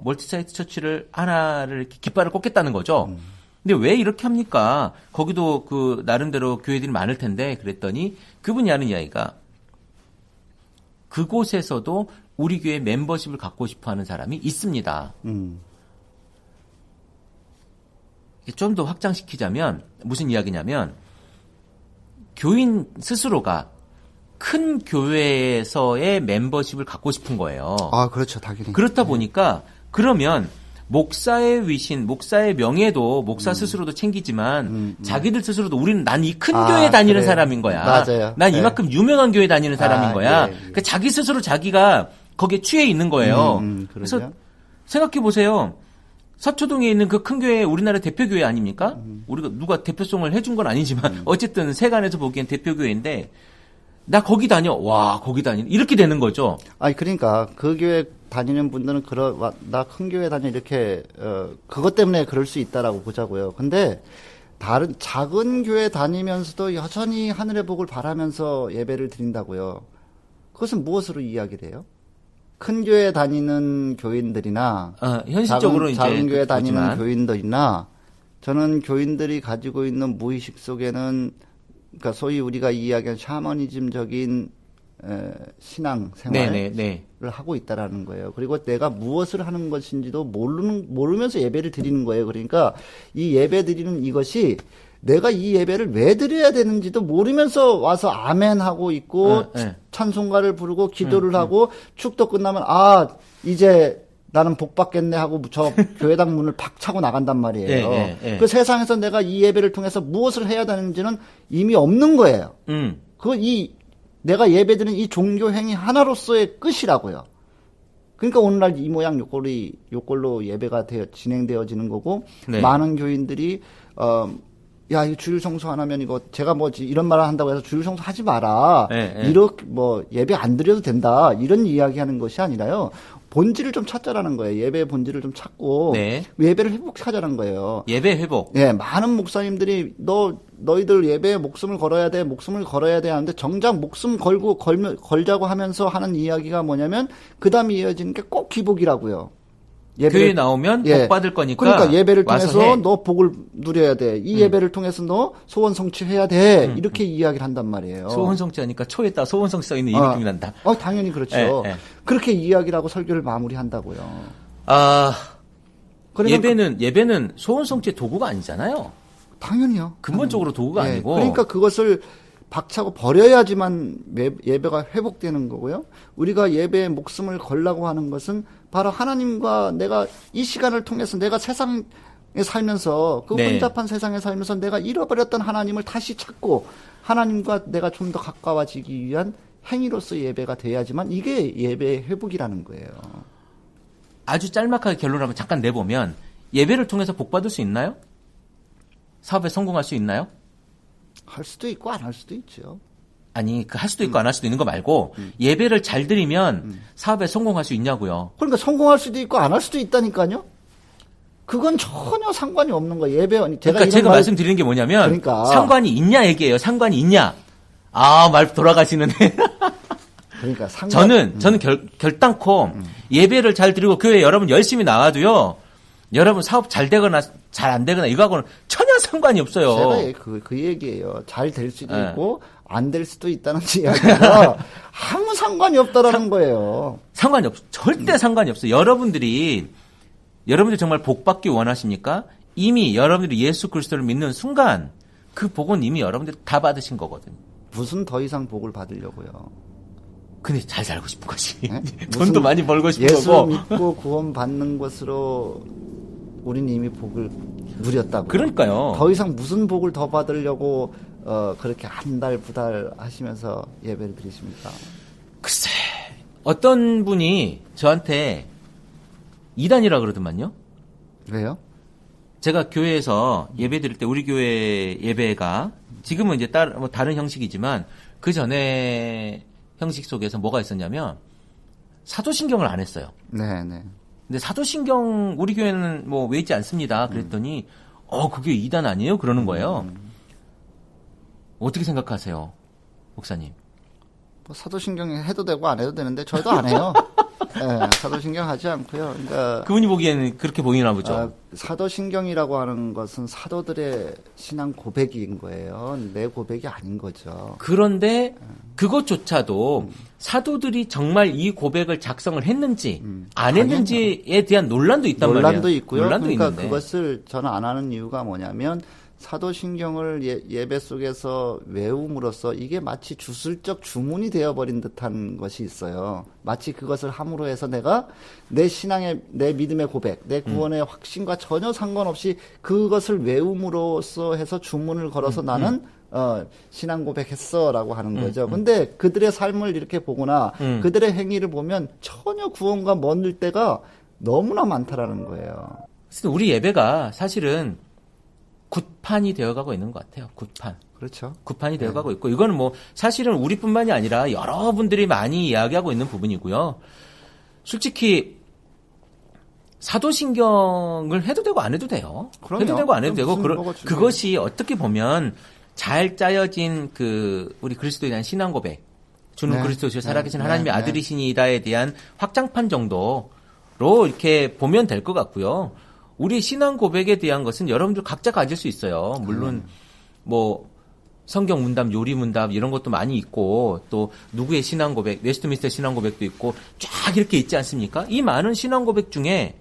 멀티사이트 처치를 하나를 이렇게 깃발을 꽂겠다는 거죠. 근데 왜 이렇게 합니까? 거기도 그 나름대로 교회들이 많을 텐데 그랬더니 그분이 하는 이야기가 그곳에서도 우리 교회 멤버십을 갖고 싶어 하는 사람이 있습니다. 좀 더 확장시키자면 무슨 이야기냐면 교인 스스로가 큰 교회에서의 멤버십을 갖고 싶은 거예요. 아, 그렇죠. 당연히. 그렇다 보니까 그러면 목사의 위신, 목사의 명예도 목사 스스로도 챙기지만 자기들 스스로도 우리는 난 이 큰 교회 다니는 그래요. 사람인 거야. 맞아요. 난 네. 이만큼 유명한 교회 다니는 사람인 거야. 예, 예. 그러니까 자기 스스로 자기가 거기에 취해 있는 거예요. 그래서 그러죠. 생각해 보세요. 서초동에 있는 그 큰 교회 우리나라 대표 교회 아닙니까? 우리가 누가 대표성을 해준 건 아니지만 어쨌든 세간에서 보기엔 대표 교회인데 나 거기 다녀. 와, 거기 다니. 이렇게 되는 거죠. 아니, 그러니까 그 교회 다니는 분들은 나 큰 교회 다녀 이렇게 그것 때문에 그럴 수 있다라고 보자고요. 근데 다른 작은 교회 다니면서도 여전히 하늘의 복을 바라면서 예배를 드린다고요. 그것은 무엇으로 이야기를 해요? 큰 교회 다니는 교인들이나 현실적으로 작은 교회 다니는 보지만. 교인들이나 저는 교인들이 가지고 있는 무의식 속에는 그러니까 소위 우리가 이야기하는 샤머니즘적인 신앙 생활을 네. 하고 있다라는 거예요. 그리고 내가 무엇을 하는 것인지도 모르면서 예배를 드리는 거예요. 그러니까 이 예배 드리는 이것이 내가 이 예배를 왜 드려야 되는지도 모르면서 와서 아멘 하고 있고 찬송가를 부르고 기도를 하고 축도 끝나면 이제 나는 복 받겠네 하고 저 교회당 문을 팍 차고 나간단 말이에요. 그 세상에서 내가 이 예배를 통해서 무엇을 해야 되는지는 이미 없는 거예요. 내가 예배드리는 이 종교 행위 하나로서의 끝이라고요. 그러니까 오늘날 이 모양 요꼴로 예배가 진행되어지는 거고 많은 교인들이 야, 이 주일 청소 안 하면 이거 제가 이런 말을 한다고 해서 주일 청소 하지 마라. 이렇게 예배 안 드려도 된다. 이런 이야기하는 것이 아니라요. 본질을 좀 찾자라는 거예요. 예배의 본질을 좀 찾고 예배를 회복하자는 거예요. 예배 회복. 예, 많은 목사님들이 너희들 예배에 목숨을 걸어야 돼 하는데 정작 목숨 걸자고 하면서 하는 이야기가 뭐냐면 그다음에 이어지는 게 꼭 기복이라고요. 교회 나오면 복 받을 거니까. 그러니까 예배를 와서 통해서 해. 너 복을 누려야 돼. 이 예배를 통해서 너 소원 성취해야 돼. 이렇게 이야기를 한단 말이에요. 소원 성취하니까 초에다 소원 성취 써 있는 이 느낌이 난다. 당연히 그렇죠. 그렇게 이야기를 하고 설교를 마무리한다고요. 예배는 소원 성취의 도구가 아니잖아요. 당연히요. 근본적으로 도구가 아니고. 그러니까 그것을 박차고 버려야지만 예배가 회복되는 거고요. 우리가 예배에 목숨을 걸라고 하는 것은 바로 하나님과 내가 이 시간을 통해서 내가 세상에 살면서 그 혼잡한 세상에 살면서 내가 잃어버렸던 하나님을 다시 찾고 하나님과 내가 좀 더 가까워지기 위한 행위로서 예배가 돼야지만 이게 예배의 회복이라는 거예요. 아주 짤막하게 결론을 한번 잠깐 내보면 예배를 통해서 복 받을 수 있나요? 사업에 성공할 수 있나요? 할 수도 있고 안 할 수도 있죠. 아니, 할 수도 있고 안 할 수도 있는 거 말고 예배를 잘 드리면 사업에 성공할 수 있냐고요. 그러니까 성공할 수도 있고 안 할 수도 있다니까요. 그건 전혀 상관이 없는 거예요. 그러니까 제가 말씀드리는 게 뭐냐면 상관이 있냐 얘기예요. 상관이 있냐. 말 돌아가시는 그러니까 저는 결단코 예배를 잘 드리고 교회 여러분 열심히 나와도요. 여러분 사업 잘 되거나 잘 안 되거나 이거하고는 전혀 상관이 없어요. 제가 그 얘기예요. 잘 될 수도 있고 안 될 수도 있다는 이야기가 아무 상관이 없다라는 거예요. 상관이 없어. 절대 상관이 없어요. 여러분들이 정말 복 받기 원하십니까? 이미 여러분들이 예수 그리스도를 믿는 순간 그 복은 이미 여러분들이 다 받으신 거거든요. 무슨 더 이상 복을 받으려고요? 근데 잘 살고 싶은 거지. 네? 돈도 많이 벌고 싶은 예수 거고. 믿고 구원 받는 것으로 우리는 이미 복을 누렸다고. 그러니까요. 더 이상 무슨 복을 더 받으려고 그렇게 한 달, 두 달 하시면서 예배를 드리십니까? 글쎄, 어떤 분이 저한테 이단이라 그러더만요. 왜요? 제가 교회에서 예배 드릴 때 우리 교회 예배가 지금은 이제 다른 형식이지만 그 전에 형식 속에서 뭐가 있었냐면 사도신경을 안 했어요. 네네. 근데 사도신경 우리 교회는 왜 있지 않습니다. 그랬더니 그게 이단 아니에요? 그러는 거예요. 어떻게 생각하세요, 목사님? 사도신경 해도 되고 안 해도 되는데 저희도 안 해요. 예, 사도신경 하지 않고요. 그러니까 그분이 보기에는 그렇게 보이나 보죠. 사도신경이라고 하는 것은 사도들의 신앙 고백인 거예요. 내 고백이 아닌 거죠. 그런데 그것조차도 사도들이 정말 이 고백을 작성을 했는지 안 했는지에 대한 논란도 있단 말이에요. 논란도 있고요. 논란도 그러니까 있는데. 그것을 저는 안 하는 이유가 뭐냐면 사도신경을 예배 속에서 외움으로써 이게 마치 주술적 주문이 되어버린 듯한 것이 있어요. 마치 그것을 함으로 해서 내가 내 신앙의, 내 믿음의 고백, 내 구원의 확신과 전혀 상관없이 그것을 외움으로써 해서 주문을 걸어서 나는 신앙 고백했어라고 하는 거죠. 근데 그들의 삶을 이렇게 보거나 그들의 행위를 보면 전혀 구원과 먼 때가 너무나 많다라는 거예요. 그래서 우리 예배가 사실은 굿판이 되어가고 있는 것 같아요. 굿판. 그렇죠. 굿판이 되어가고 있고 이거는 뭐 사실은 우리뿐만이 아니라 여러분들이 많이 이야기하고 있는 부분이고요. 솔직히 사도신경을 해도 되고 안 해도 돼요. 그럼요. 해도 되고 안 해도 되고 뭐가 중요해요. 그것이 어떻게 보면 잘 짜여진 우리 그리스도에 대한 신앙 고백, 주는 네. 그리스도 살아계신 네. 하나님의 네. 아들이시니다에 대한 확장판 정도로 이렇게 보면 될 것 같고요. 우리 신앙 고백에 대한 것은 여러분들 각자 가질 수 있어요. 물론 뭐 성경 문답, 요리 문답 이런 것도 많이 있고 또 누구의 신앙 고백, 웨스트민스터 신앙 고백도 있고 쫙 이렇게 있지 않습니까? 이 많은 신앙 고백 중에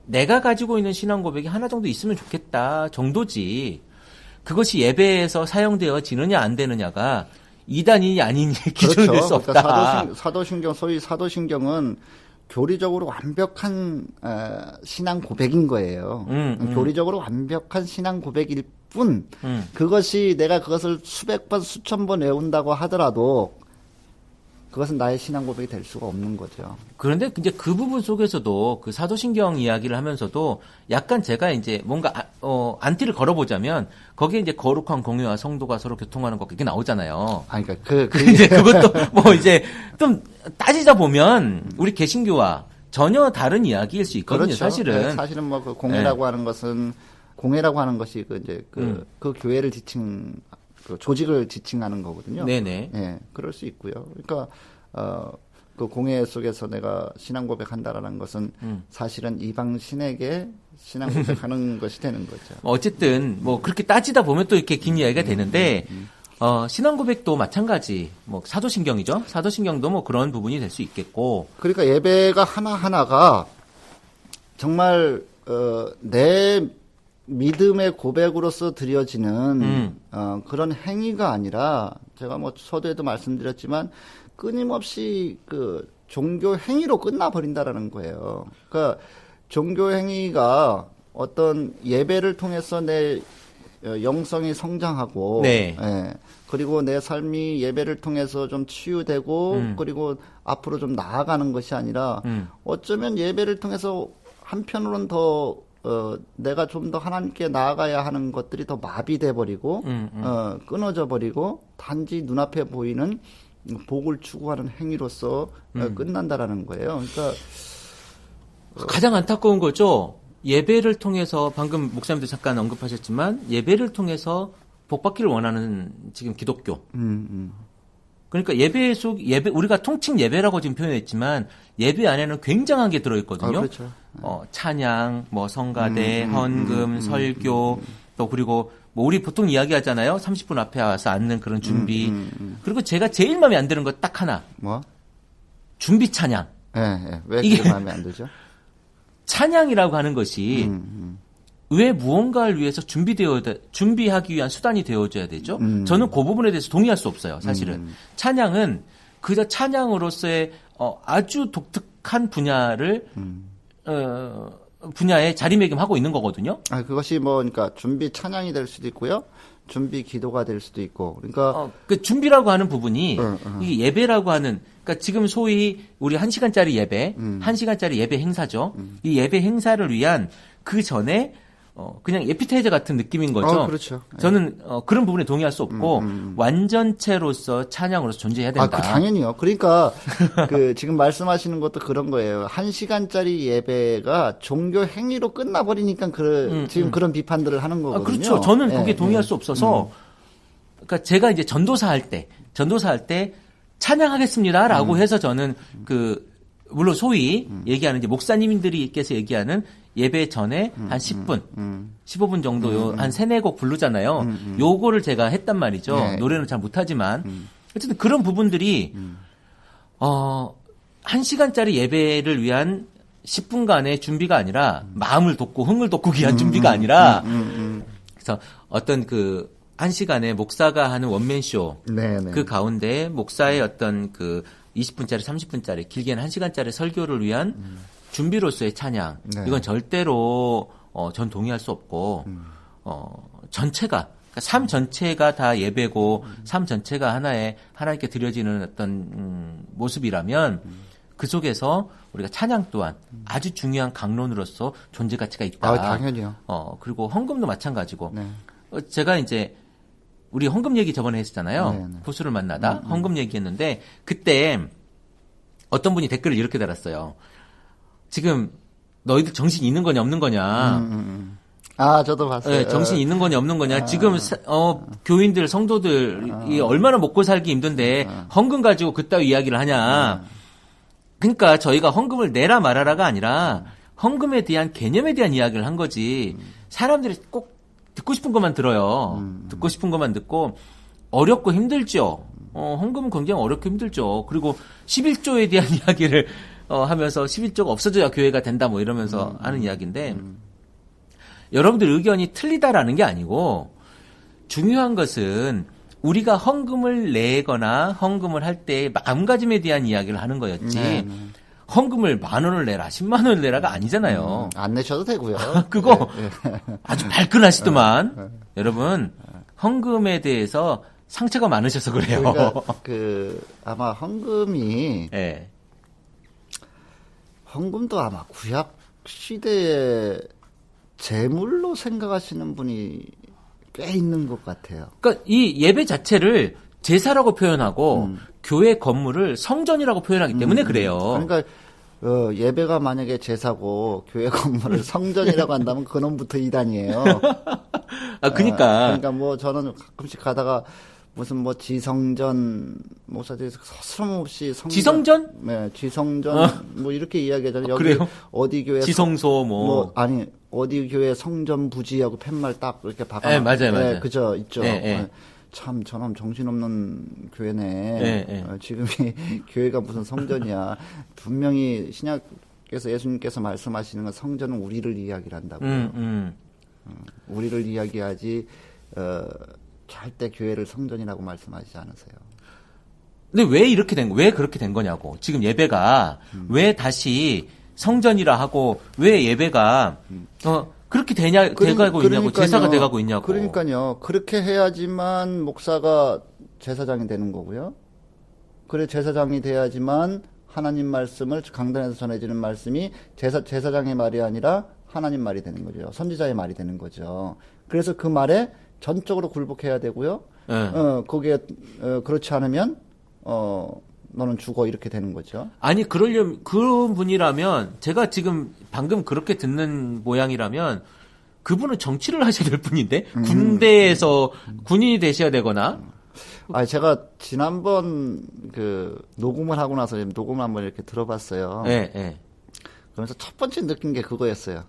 내가 가지고 있는 신앙 고백이 하나 정도 있으면 좋겠다 정도지. 그것이 예배에서 사용되어지느냐 안 되느냐가 이단이니 아니니 기준이 될 수 없다. 그러니까 사도신경, 소위 사도신경은 교리적으로 완벽한 신앙 고백인 거예요. 교리적으로 완벽한 신앙 고백일 뿐 그것이 내가 그것을 수백 번 수천 번 외운다고 하더라도 그것은 나의 신앙 고백이 될 수가 없는 거죠. 그런데 이제 그 부분 속에서도 그 사도신경 이야기를 하면서도 약간 제가 이제 뭔가 안티를 걸어보자면 거기에 이제 거룩한 공회와 성도가 서로 교통하는 거 그게 나오잖아요. 아, 그러니까 이제 그것도 뭐 이제 좀 따지자 보면 우리 개신교와 전혀 다른 이야기일 수 있거든요. 그렇죠. 사실은. 네, 사실은 뭐 그 공회라고 하는 것은 공회라고 하는 것이 그 교회를 그 조직을 지칭하는 거거든요. 네네. 예, 그럴 수 있고요. 그러니까 그 공회 속에서 내가 신앙 고백한다라는 것은 사실은 이방 신에게 신앙 고백하는 것이 되는 거죠. 어쨌든 뭐 그렇게 따지다 보면 또 이렇게 긴 이야기가 되는데 신앙 고백도 마찬가지. 뭐 사도신경이죠. 사도신경도 뭐 그런 부분이 될 수 있겠고. 그러니까 예배가 하나하나가 정말 내 믿음의 고백으로서 드려지는 그런 행위가 아니라 제가 뭐 서두에도 말씀드렸지만 끊임없이 그 종교 행위로 끝나버린다라는 거예요. 그러니까 종교 행위가 어떤 예배를 통해서 내 영성이 성장하고, 네. 예, 그리고 내 삶이 예배를 통해서 좀 치유되고, 그리고 앞으로 좀 나아가는 것이 아니라 어쩌면 예배를 통해서 한편으로는 더 내가 좀 더 하나님께 나아가야 하는 것들이 더 마비돼 버리고 끊어져 버리고 단지 눈앞에 보이는 복을 추구하는 행위로서 끝난다라는 거예요. 그러니까 가장 안타까운 거죠. 예배를 통해서 방금 목사님도 잠깐 언급하셨지만 예배를 통해서 복 받기를 원하는 지금 기독교. 그러니까 예배 우리가 통칭 예배라고 지금 표현했지만 예배 안에는 굉장한 게 들어있거든요. 그렇죠. 찬양, 뭐 성가대, 헌금, 설교, 또 그리고 뭐 우리 보통 이야기하잖아요. 30분 앞에 와서 앉는 그런 준비. 그리고 제가 제일 마음에 안 드는 거 딱 하나. 뭐? 준비 찬양. 예. 왜 그게 마음에 안 들죠? 찬양이라고 하는 것이 왜 무언가를 위해서 준비하기 위한 수단이 되어줘야 되죠? 저는 그 부분에 대해서 동의할 수 없어요. 사실은 찬양은 그저 찬양으로서의 아주 독특한 분야를 분야에 자리매김하고 있는 거거든요. 그것이 뭐 그러니까 준비 찬양이 될 수도 있고요. 준비 기도가 될 수도 있고. 그러니까 그 준비라고 하는 부분이 이게 예배라고 하는 그러니까 지금 소위 우리 1시간짜리 예배, 1시간짜리 예배 행사죠. 이 예배 행사를 위한 그 전에 그냥 에피타이저 같은 느낌인 거죠. 그렇죠. 저는 그런 부분에 동의할 수 없고 완전체로서 찬양으로서 존재해야 된다. 당연히요. 그러니까 그 지금 말씀하시는 것도 그런 거예요. 1시간짜리 예배가 종교 행위로 끝나버리니까 지금 그런 비판들을 하는 거거든요. 그렇죠. 저는 거기에 동의할 수 없어서 그러니까 제가 이제 전도사 할 때 찬양하겠습니다라고 해서 저는 물론 소위 얘기하는 이제 목사님들이께서 얘기하는 예배 전에 한 10분, 15분 정도 한 3-4곡 부르잖아요. 요거를 제가 했단 말이죠. 네. 노래는 잘 못하지만 어쨌든 그런 부분들이 1시간짜리 예배를 위한 10분간의 준비가 아니라 마음을 돋고 흥을 돋고 위한 준비가 아니라 그래서 어떤 그 1시간에 목사가 하는 원맨쇼 네네. 그 가운데 목사의 어떤 그 20분짜리 30분짜리 길게는 1시간짜리 설교를 위한 준비로서의 찬양 네. 이건 절대로 전 동의할 수 없고 전체가 그러니까 삶 전체가 다 예배고 삶 전체가 하나의 하나님께 드려지는 어떤 모습이라면 그 속에서 우리가 찬양 또한 아주 중요한 강론으로서 존재 가치가 있다. 아, 당연히요. 그리고 헌금도 마찬가지고. 네. 제가 이제 우리 헌금 얘기 저번에 했었잖아요. 네, 네. 포수를 만나다 헌금 얘기했는데 그때 어떤 분이 댓글을 이렇게 달았어요. 지금 너희들 정신 있는 거냐 없는 거냐. 아, 저도 봤어요. 네, 정신 있는 거냐 없는 거냐. 지금 교인들 성도들이 얼마나 먹고 살기 힘든데 헌금 가지고 그따위 이야기를 하냐. 그러니까 저희가 헌금을 내라 말아라가 아니라 헌금에 대한 개념에 대한 이야기를 한 거지. 사람들이 꼭 듣고 싶은 것만 들어요. 듣고 싶은 것만 듣고 어렵고 힘들죠. 헌금은 굉장히 어렵고 힘들죠. 그리고 11조에 대한 이야기를 하면서 11조가 없어져야 교회가 된다 뭐 이러면서 하는 이야기인데 여러분들 의견이 틀리다라는 게 아니고 중요한 것은 우리가 헌금을 내거나 헌금을 할 때 마음가짐에 대한 이야기를 하는 거였지. 네. 헌금을 10,000원을 내라, 10만 원을 내라가 아니잖아요. 안 내셔도 되고요. 그거 네. 아주 발끈하시더만. 여러분 헌금에 대해서 상처가 많으셔서 그래요. 그러니까 아마 헌금이 네. 헌금도 아마 구약 시대에 제물로 생각하시는 분이 꽤 있는 것 같아요. 그러니까 이 예배 자체를 제사라고 표현하고 교회 건물을 성전이라고 표현하기 때문에 그래요. 그러니까 예배가 만약에 제사고 교회 건물을 성전이라고 한다면 그놈부터 이단이에요. 그러니까 뭐 저는 가끔씩 가다가 무슨 뭐 지성전 목사들에서 서스럼없이 성전, 지성전? 네, 지성전 뭐 이렇게 이야기하잖아요. 여기 그래요? 어디 교회 지성소 뭐 아니 어디 교회 성전 부지하고 팻말 딱 이렇게 박아. 네, 맞아요, 맞아요. 네, 그죠, 있죠. 네, 네. 참 저놈 정신없는 교회네. 네. 지금이 교회가 무슨 성전이야. 분명히 신약께서 예수님께서 말씀하시는 건 성전은 우리를 이야기를 한다고요. 우리를 이야기하지 절대 교회를 성전이라고 말씀하시지 않으세요. 근데 왜 그렇게 된 거냐고. 지금 예배가 왜 다시 성전이라 하고 왜 예배가 그렇게 돼가고 있냐고. 제사가 돼가고 있냐고. 그러니까요. 그렇게 해야지만 목사가 제사장이 되는 거고요. 그래 제사장이 돼야지만 하나님 말씀을 강단에서 전해지는 말씀이 제사장의 말이 아니라 하나님 말이 되는 거죠. 선지자의 말이 되는 거죠. 그래서 그 말에 전적으로 굴복해야 되고요. 네. 거기에 그렇지 않으면 너는 죽어 이렇게 되는 거죠. 아니 그런 분이라면 제가 지금 방금 그렇게 듣는 모양이라면 그분은 정치를 하셔야 될 분인데 군대에서 군인이 되셔야 되거나. 제가 지난번 그 녹음을 하고 나서 녹음을 한번 이렇게 들어봤어요. 네, 네. 그러면서 첫 번째 느낀 게 그거였어요.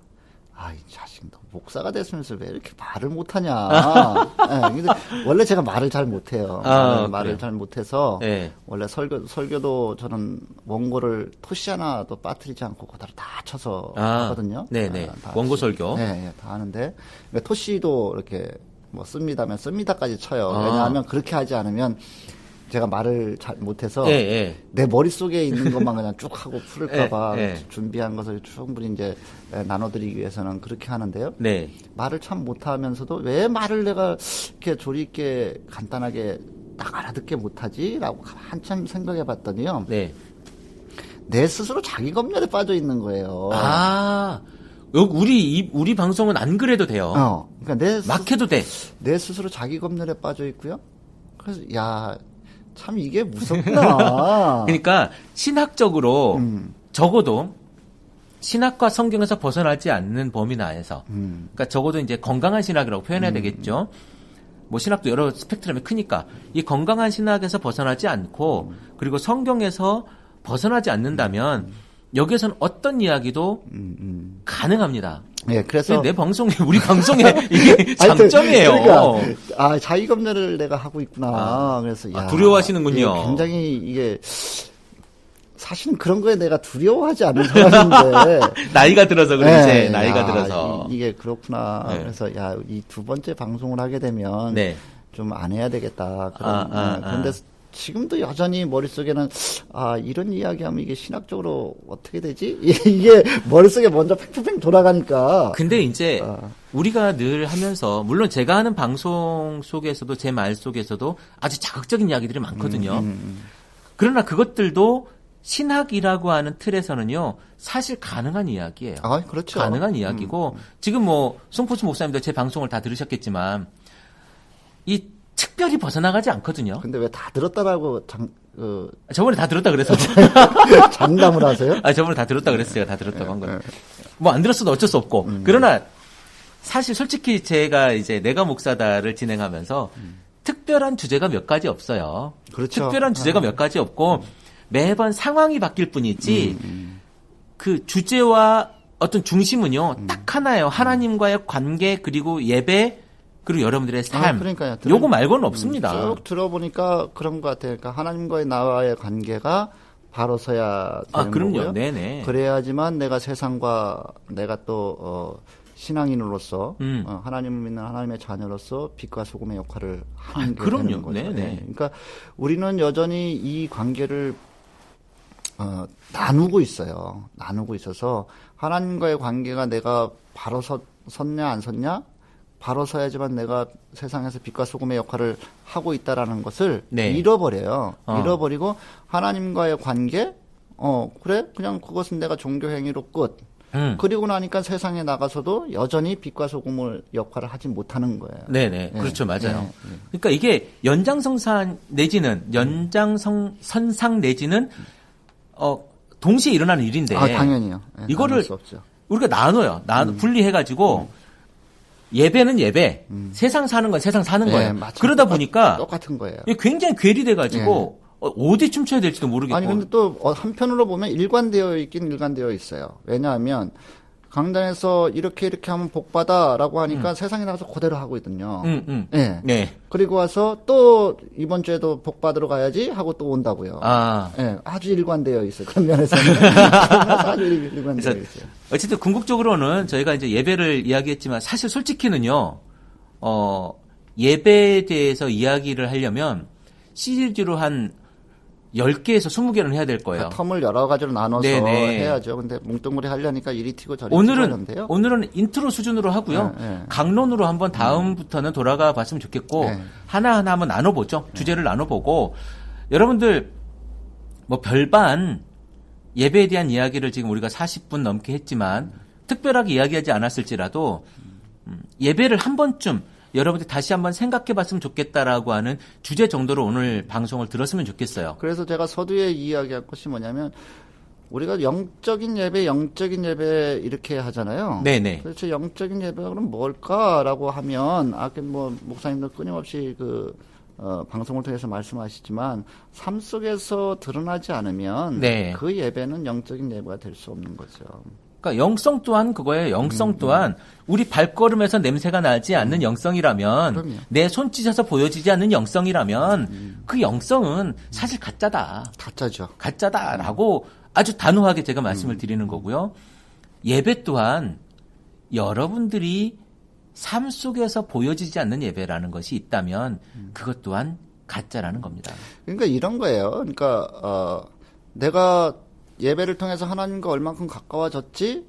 이 자식 너 목사가 됐으면서 왜 이렇게 말을 못하냐. 근데 원래 제가 말을 잘 못해요. 말을 잘 못해서 네. 원래 설교도 저는 원고를 토시 하나도 빠뜨리지 않고 그대로 다 쳐서 하거든요. 네네. 원고 설교. 네, 다 하는데 그러니까 토시도 이렇게 뭐 씁니다면 씁니다까지 쳐요. 왜냐하면 그렇게 하지 않으면 제가 말을 잘 못해서 내 머릿속에 있는 것만 그냥 쭉 하고 풀을까봐 준비한 것을 충분히 이제 나눠드리기 위해서는 그렇게 하는데요. 네. 말을 참 못하면서도 왜 말을 내가 이렇게 조리 있게 간단하게 딱 알아듣게 못하지? 라고 한참 생각해 봤더니요. 네. 내 스스로 자기 검열에 빠져 있는 거예요. 우리 방송은 안 그래도 돼요. 그러니까 막 해도 돼. 내 스스로 자기 검열에 빠져 있고요. 그래서 참 이게 무섭구나. 그러니까 신학적으로 적어도 신학과 성경에서 벗어나지 않는 범위 내에서 그러니까 적어도 이제 건강한 신학이라고 표현해야 되겠죠. 뭐 신학도 여러 스펙트럼이 크니까 이 건강한 신학에서 벗어나지 않고 그리고 성경에서 벗어나지 않는다면 여기에서는 어떤 이야기도 가능합니다. 예, 그래서 내 방송에 우리 방송에 이게 장점이에요. 그러니까 자의검열을 내가 하고 있구나. 그래서 두려워하시는군요. 예, 굉장히 이게 사실은 그런 거에 내가 두려워하지 않는 사람인데 나이가 들어서 그렇지. 나이가 들어서 이게 그렇구나. 네. 그래서 이 두 번째 방송을 하게 되면 네. 좀 안 해야 되겠다. 그런데 지금도 여전히 머릿속에는 이런 이야기하면 이게 신학적으로 어떻게 되지? 이게 머릿속에 먼저 팽팽 돌아가니까. 근데 이제 우리가 늘 하면서 물론 제가 하는 방송 속에서도 제 말 속에서도 아주 자극적인 이야기들이 많거든요. 그러나 그것들도 신학이라고 하는 틀에서는요, 사실 가능한 이야기예요. 그렇죠. 가능한 이야기고, 지금 뭐, 송포수 목사님도 제 방송을 다 들으셨겠지만, 이 특별히 벗어나가지 않거든요. 근데 왜 다 들었다라고 저번에 다 들었다 그래서. 장담을 하세요? 저번에 다 들었다 그랬어요. 다 들었다고 한 거예요. 뭐 안 들었어도 어쩔 수 없고. 그러나, 사실 솔직히 제가 이제 내가 목사다를 진행하면서, 특별한 주제가 몇 가지 없어요. 그렇죠. 특별한 주제가 몇 가지 없고, 매번 상황이 바뀔 뿐이지 그 주제와 어떤 중심은요 딱 하나예요. 하나님과의 관계 그리고 예배 그리고 여러분들의 삶. 그러니까요. 요거 말고는 없습니다. 쭉 들어보니까 그런 것 같아요. 그러니까 하나님과의 나와의 관계가 바로 서야 되는 그럼요. 거고요. 네네. 그래야지만 내가 세상과 내가 또 신앙인으로서 하나님을 믿는 하나님의 자녀로서 빛과 소금의 역할을 하는 게 그럼요. 되는 거죠. 네네. 네. 그러니까 우리는 여전히 이 관계를 나누고 있어요. 나누고 있어서 하나님과의 관계가 내가 바로 섰냐 안 섰냐 바로 서야지만 내가 세상에서 빛과 소금의 역할을 하고 있다라는 것을 잃어버려요. 잃어버리고 하나님과의 관계 그래 그냥 그것은 내가 종교 행위로 끝. 그리고 나니까 세상에 나가서도 여전히 빛과 소금의 역할을 하지 못하는 거예요. 네네. 그렇죠. 맞아요. 그러니까 이게 연장선상 내지는 동시에 일어나는 일인데. 당연히요. 이거를 우리가 나눠요. 분리해가지고 예배는 예배, 세상 사는 건 세상 사는 거예요. 그러다 보니까 똑같은 거예요. 굉장히 괴리돼가지고 어디 춤춰야 될지도 모르겠고. 아니 근데 또 한편으로 보면 일관되어 있긴 일관되어 있어요. 왜냐하면 강단에서 이렇게 하면 복 받아라고 하니까 세상에 나가서 그대로 하거든요. 네. 그리고 와서 또 이번 주에도 복 받으러 가야지 하고 또 온다고요. 아주 일관되어 있어요. 그런 면에서는 아주 일관되어 있어요. 어쨌든 궁극적으로는 저희가 이제 예배를 이야기했지만 사실 솔직히는요. 예배에 대해서 이야기를 하려면 시리즈로 한 10개에서 20개는 해야 될 거예요. 텀을 여러 가지로 나눠서 해야죠. 근데 뭉뚱그리 하려니까 이리 튀고 저리 튀고 하는데요. 오늘은 인트로 수준으로 하고요. 강론으로 한번 다음부터는 돌아가 봤으면 좋겠고 하나하나 한번 나눠보죠. 주제를 나눠보고 여러분들 뭐 별반 예배에 대한 이야기를 지금 우리가 40분 넘게 했지만 특별하게 이야기하지 않았을지라도 예배를 한 번쯤 여러분들 다시 한번 생각해 봤으면 좋겠다라고 하는 주제 정도로 오늘 방송을 들었으면 좋겠어요. 그래서 제가 서두에 이야기할 것이 뭐냐면 우리가 영적인 예배 이렇게 하잖아요. 네네. 그렇죠. 영적인 예배가 그럼 뭘까라고 하면 아까 뭐 목사님도 끊임없이 방송을 통해서 말씀하시지만 삶 속에서 드러나지 않으면 그 예배는 영적인 예배가 될 수 없는 거죠. 그러니까 영성 또한 그거예요. 영성 또한 우리 발걸음에서 냄새가 나지 않는 영성이라면 그럼요. 내 손짓에서 보여지지 않는 영성이라면 그 영성은 사실 가짜다. 가짜죠. 가짜다라고 아주 단호하게 제가 말씀을 드리는 거고요. 예배 또한 여러분들이 삶 속에서 보여지지 않는 예배라는 것이 있다면 그것 또한 가짜라는 겁니다. 그러니까 이런 거예요. 그러니까 내가 예배를 통해서 하나님과 얼만큼 가까워졌지?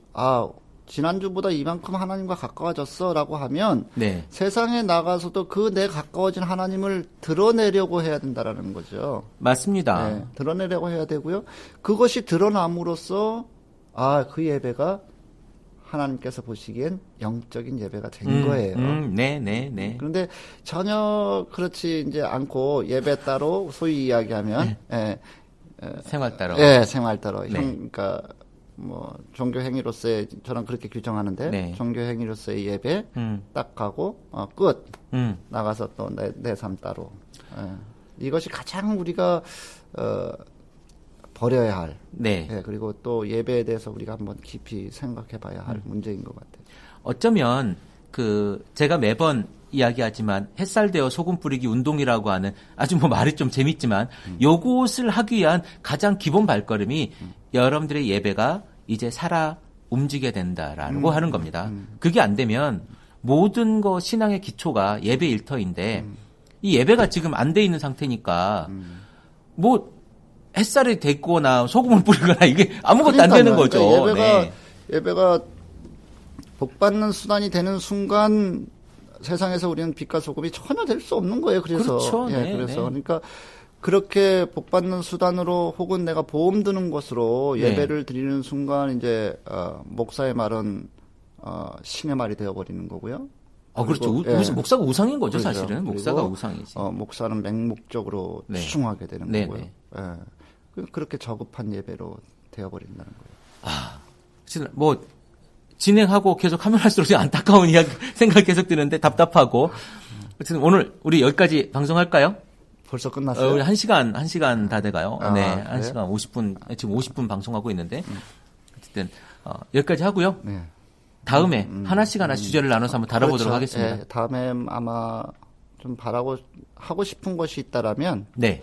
지난주보다 이만큼 하나님과 가까워졌어라고 하면 세상에 나가서도 그 내 가까워진 하나님을 드러내려고 해야 된다라는 거죠. 맞습니다. 드러내려고 해야 되고요. 그것이 드러남으로써 그 예배가 하나님께서 보시기엔 영적인 예배가 된 거예요. 그런데 전혀 그렇지 이제 않고 예배 따로 소위 이야기하면 생활 따로. 생활 따로. 그러니까 뭐 종교 행위로서의 저는 그렇게 규정하는데 종교 행위로서의 예배 딱 가고 끝 나가서 또 내 삶 따로. 이것이 가장 우리가 버려야 할. 네. 예, 그리고 또 예배에 대해서 우리가 한번 깊이 생각해 봐야 할 문제인 것 같아요. 어쩌면 제가 매번 이야기하지만 햇살 되어 소금 뿌리기 운동이라고 하는 아주 뭐 말이 좀 재밌지만 요것을 하기 위한 가장 기본 발걸음이 여러분들의 예배가 이제 살아 움직여야 된다라고 하는 겁니다. 그게 안 되면 모든 거 신앙의 기초가 예배 일터인데 이 예배가 지금 안 돼 있는 상태니까 뭐 햇살이 됐거나 소금을 뿌리거나 이게 아무것도 안 되는 거죠. 그러니까 예배가 복받는 수단이 되는 순간 세상에서 우리는 빛과 소금이 전혀 될 수 없는 거예요. 그래서 그렇죠. 예, 그래서 그러니까 그렇게 복받는 수단으로 혹은 내가 보험 드는 것으로 예배를 드리는 순간 이제 목사의 말은 신의 말이 되어버리는 거고요. 그렇죠. 목사가 우상인 거죠, 그렇죠. 사실은. 목사가 우상이지. 목사는 맹목적으로 추중하게 되는 거고요. 예. 그렇게 저급한 예배로 되어버린다는 거예요. 진짜 뭐 진행하고 계속 하면 할수록 안타까운 생각이 계속 드는데 답답하고. 어쨌든 오늘 우리 여기까지 방송할까요? 벌써 끝났어요? 우리 1시간 다 돼가요. 네. 그래요? 1시간 50분, 지금 50분 방송하고 있는데. 어쨌든, 여기까지 하고요. 네. 다음에 하나씩 주제를 나눠서 한번 다뤄보도록 그렇죠. 하겠습니다. 예, 다음에 아마 좀 하고 싶은 것이 있다라면. 네.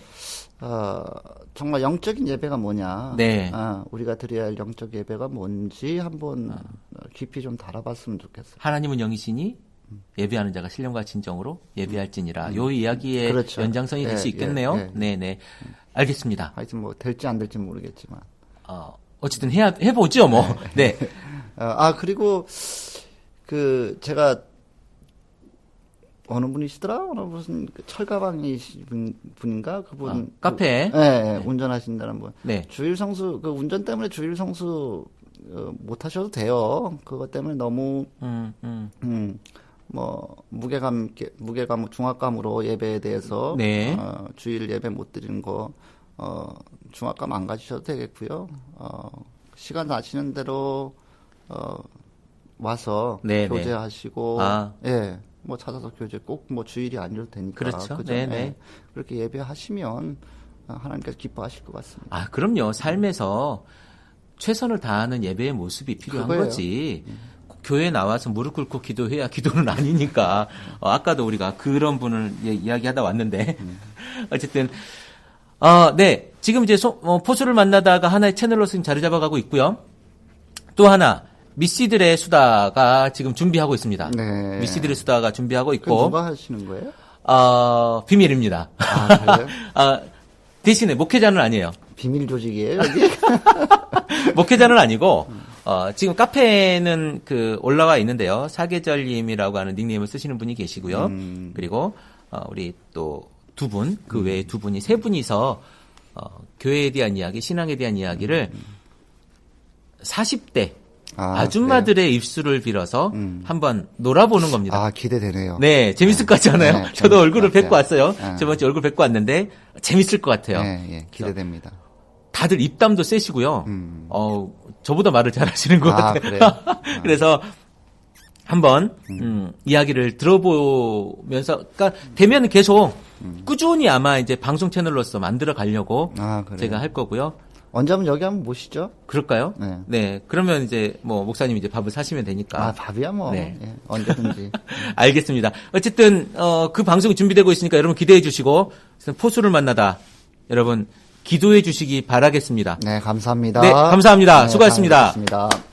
정말 영적인 예배가 뭐냐. 네. 우리가 드려야 할 영적 예배가 뭔지 한번 깊이 좀 다뤄봤으면 좋겠어요. 하나님은 영이시니 예배하는 자가 신령과 진정으로 예배할지니라. 요 이야기의 그렇죠. 연장선이 될 수 있겠네요. 네네. 알겠습니다. 하여튼 뭐 될지 안 될지 모르겠지만. 어쨌든 해보죠, 뭐. 네. 그리고 제가 어느 분이시더라? 어느 무슨 철가방이 분인가? 그분. 카페. 운전하신다는 분. 네. 주일 성수, 운전 때문에 주일 성수, 못 하셔도 돼요. 그것 때문에 너무, 무게감, 중압감으로 예배에 대해서, 네. 주일 예배 못 드리는 거, 중압감 안 가지셔도 되겠고요. 시간 나시는 대로, 와서, 네, 교제하시고, 네. 뭐 찾아서 교제 꼭 주일이 아니어도 되니까. 그렇죠. 그죠? 네네. 그렇게 예배하시면 하나님께서 기뻐하실 것 같습니다. 그럼요. 삶에서 최선을 다하는 예배의 모습이 필요한 그거예요. 거지. 교회에 나와서 무릎 꿇고 기도해야 기도는 아니니까. 아까도 우리가 그런 분을 이야기하다 왔는데. 어쨌든, 네. 지금 이제 포수를 만나다가 하나의 채널로 지금 자리 잡아가고 있고요. 또 하나. 미씨들의 수다가 지금 준비하고 있습니다. 네. 미씨들의 수다가 준비하고 있고. 그럼 누가 하시는 거예요? 비밀입니다. 그래요? 대신에 목회자는 아니에요. 비밀 조직이에요, 여기? 목회자는 아니고, 지금 카페에는 올라와 있는데요. 사계절님이라고 하는 닉네임을 쓰시는 분이 계시고요. 그리고, 우리 또 두 분, 그 외에 두 분이, 세 분이서, 교회에 대한 이야기, 신앙에 대한 이야기를 40대, 아줌마들의 그래요? 입술을 빌어서 한번 놀아보는 겁니다. 기대되네요. 네, 재밌을 것 같잖아요. 네, 저도 얼굴을 뵙고 왔어요. 네. 저번 주에 얼굴 뵙고 왔는데 재밌을 것 같아요. 네, 기대됩니다. 다들 입담도 세시고요. 저보다 말을 잘하시는 것 같아요. 그래요? 그래서 한번 이야기를 들어보면서, 그러니까 되면 계속 꾸준히 아마 이제 방송 채널로서 만들어 가려고 제가 할 거고요. 언제 한번 여기 한번 모시죠? 그럴까요? 네. 그러면 이제 목사님 이제 밥을 사시면 되니까. 밥이야 뭐. 네. 언제든지. 알겠습니다. 어쨌든 그 방송이 준비되고 있으니까 여러분 기대해 주시고 포수를 만나다 여러분 기도해 주시기 바라겠습니다. 네, 감사합니다. 네, 감사합니다. 수고하셨습니다. 감사합니다.